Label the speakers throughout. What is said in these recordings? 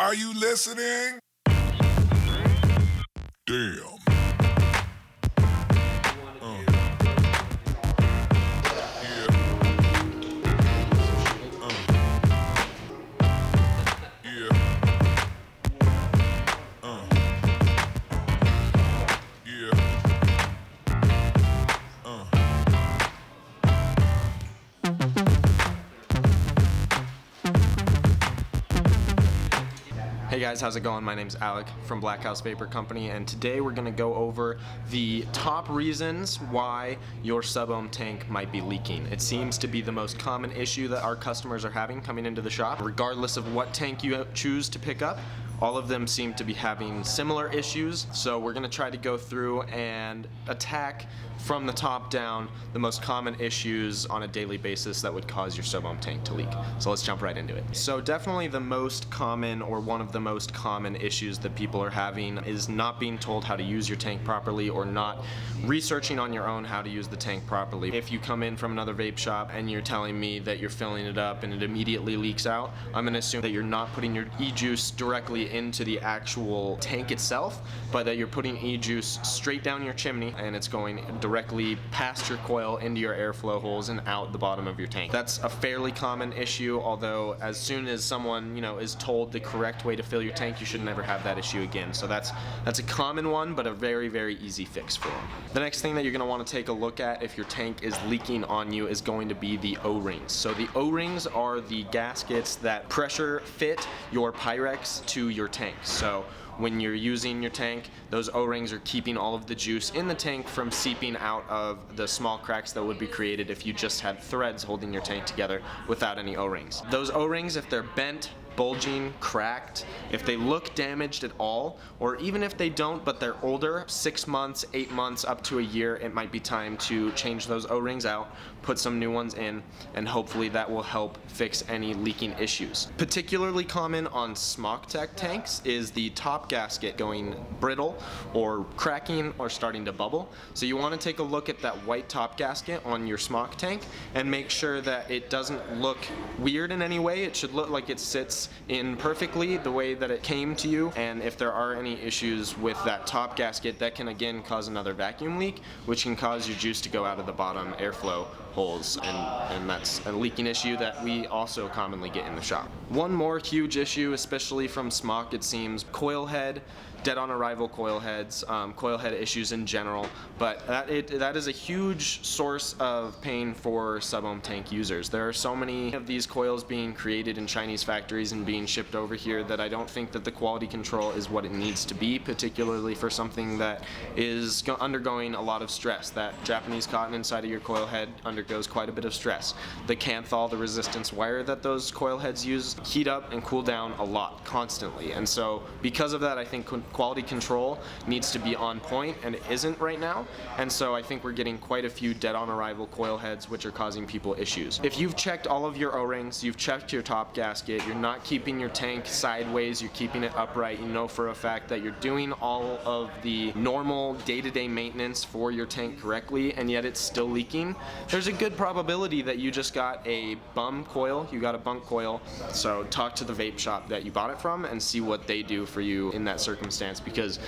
Speaker 1: Are you listening? Damn.
Speaker 2: Hey guys, how's it going? My name's Alec from Blackhouse Vapor Company, and today we're going to go over the top reasons why your sub-ohm tank might be leaking. It seems to be the most common issue that our customers are having coming into the shop. Regardless of what tank you choose to pick up, all of them seem to be having similar issues, so we're going to try to go through and attack from the top down the most common issues on a daily basis that would cause your sub-ohm tank to leak. So let's jump right into it. So definitely the most common, or one of the most common issues that people are having, is not being told how to use your tank properly, or not researching on your own how to use the tank properly. If you come in from another vape shop and you're telling me that you're filling it up and it immediately leaks out, I'm going to assume that you're not putting your e-juice directly into the actual tank itself, but that you're putting e-juice straight down your chimney and it's going directly past your coil into your airflow holes and out the bottom of your tank. That's a fairly common issue, although as soon as someone is told the correct way to fill your tank, you should never have that issue again. So that's a common one, but a very, very easy fix for them. The next thing that you're going to want to take a look at if your tank is leaking on you is going to be the O-rings. So the O-rings are the gaskets that pressure fit your Pyrex to your tank. So when you're using your tank, those O-rings are keeping all of the juice in the tank from seeping out of the small cracks that would be created if you just had threads holding your tank together without any O-rings. Those O-rings, if they're bent, bulging, cracked, if they look damaged at all, or even if they don't but they're older, 6 months, 8 months, up to a year, it might be time to change those O-rings out, put some new ones in, and hopefully that will help fix any leaking issues. Particularly common on SmockTech tanks is the top gasket going brittle or cracking or starting to bubble. So you want to take a look at that white top gasket on your Smock tank and make sure that it doesn't look weird in any way. It should look like it sits in perfectly the way that it came to you, and if there are any issues with that top gasket, that can again cause another vacuum leak, which can cause your juice to go out of the bottom airflow holes, and that's a leaking issue that we also commonly get in the shop. One more huge issue, especially from Smock, it seems, coil head, dead on arrival coil heads, coil head issues in general, but that is a huge source of pain for sub-ohm tank users. There are so many of these coils being created in Chinese factories and being shipped over here that I don't think that the quality control is what it needs to be, particularly for something that is undergoing a lot of stress. That Japanese cotton inside of your coil head undergoes quite a bit of stress. The Canthal, the resistance wire that those coil heads use, heat up and cool down a lot, constantly. And so because of that, I think quality control needs to be on point, and it isn't right now. And so I think we're getting quite a few dead on arrival coil heads, which are causing people issues. If you've checked all of your O-rings, you've checked your top gasket, you're not keeping your tank sideways, you're keeping it upright, you know for a fact that you're doing all of the normal day-to-day maintenance for your tank correctly, and yet it's still leaking, there's a good probability that you just got a bum coil, you got a bunk coil. So talk to the vape shop that you bought it from and see what they do for you in that circumstance, because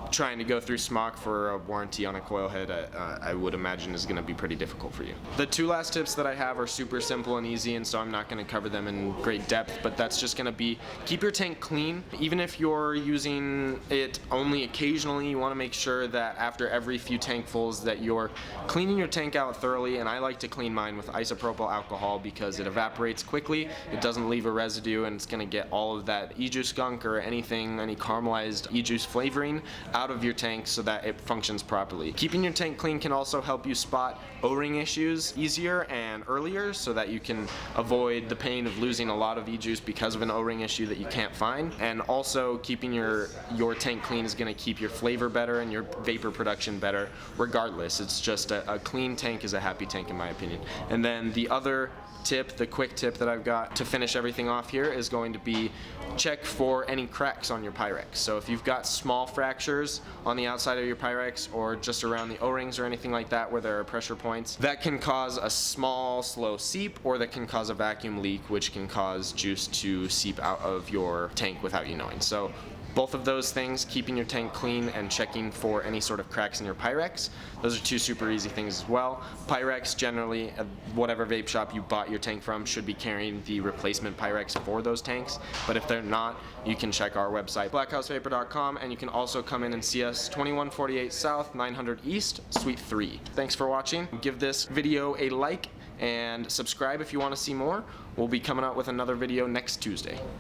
Speaker 2: trying to go through Smock for a warranty on a coil head, I would imagine is going to be pretty difficult for you. The two last tips that I have are super simple and easy, and so I'm not going to cover them in great depth, but that's just going to be keep your tank clean. Even if you're using it only occasionally, you want to make sure that after every few tankfuls that you're cleaning your tank out thoroughly, and I like to clean mine with isopropyl alcohol because it evaporates quickly, it doesn't leave a residue, and it's going to get all of that e-juice gunk or anything, any caramelized e-juice flavoring out of your tank so that it functions properly. Keeping your tank clean can also help you spot O-ring issues easier and earlier so that you can avoid the pain of losing a lot of e-juice because of an O-ring issue that you can't find. And also keeping your tank clean is going to keep your flavor better and your vapor production better regardless. It's just a clean tank is a happy tank in my opinion. And then the other tip, the quick tip that I've got to finish everything off here is going to be check for any cracks on your Pyrex. So if you've got small fractures on the outside of your Pyrex or just around the O-rings or anything like that where there are pressure points, that can cause a small, slow seep, or that can cause a vacuum leak, which can cause juice to seep out of your tank without you knowing. So both of those things, keeping your tank clean and checking for any sort of cracks in your Pyrex, those are two super easy things as well. Pyrex, generally, whatever vape shop you bought your tank from should be carrying the replacement Pyrex for those tanks, but if they're not, you can check our website, blackhousevapor.com, and you can also come in and see us 2148 South, 900 East, Suite 3. Thanks for watching. Give this video a like and subscribe if you want to see more. We'll be coming out with another video next Tuesday.